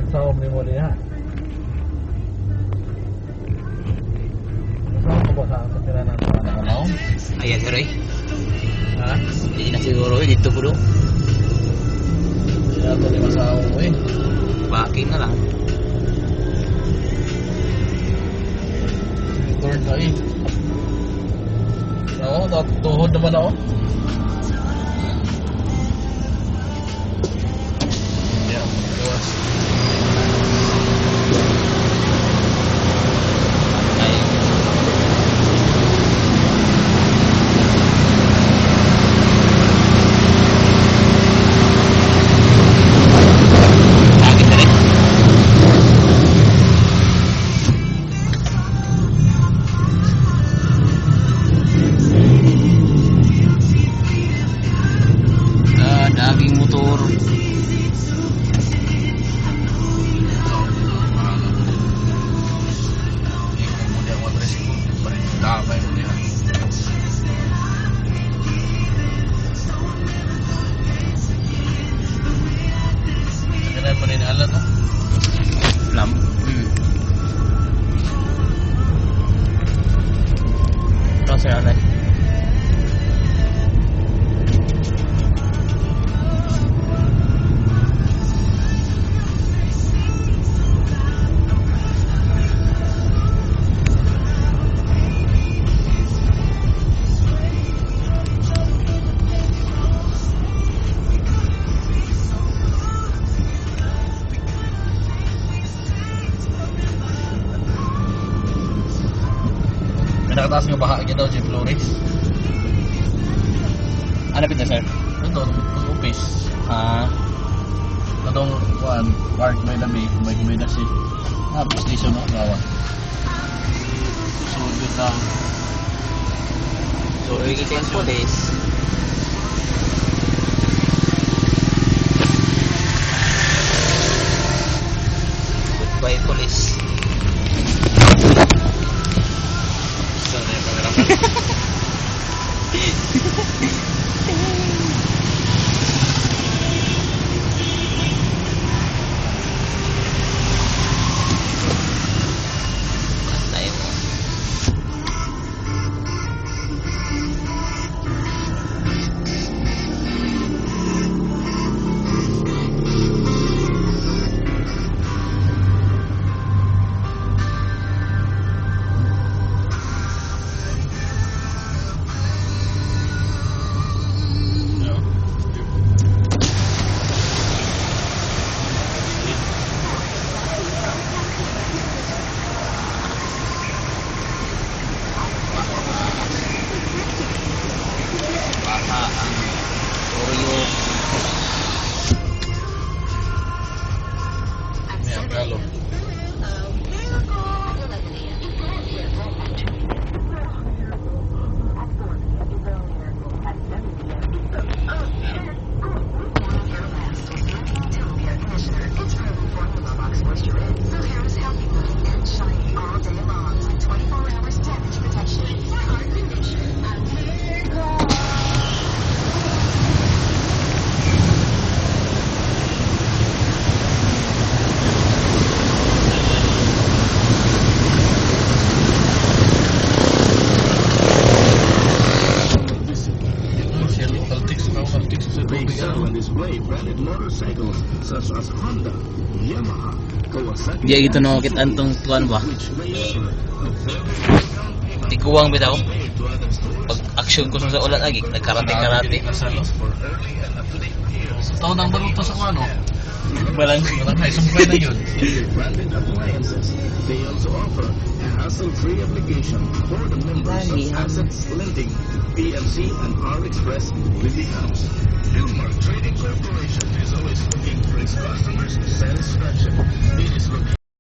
Sa mo niya. Saan ko ba sa katira na ito na kalaw? Ayan, Roy. Ha? Hindi na siguro, dito po do. Kaya ito ni masawa mo eh. Baking na lang. Turn na eh. Oo, tuhod naman ako. Yeah, tuwas. Daging motor. Lam. Ito sa alay. Nakataas nga baha kita si Flores. Ano pito, sir? Ito, office. Itong park may labi, may nasi. Police station no, gawan. So, good lang. So, ikita yung police. Goodbye, police. Saan na yung camera? Tayo mo. Dia gitu no kita antong tuan ba. Tikuwang bitaw. Pag action ko sa ulat lagi, nagkarate-karate. Taon nang baruto sa ano? Walang sumpay na yun. They also offer a hassle-free application for the members of Assets Lending, PMC, and R-Express with the house. Hillmark Trading Corporation is always looking for its customers' satisfaction.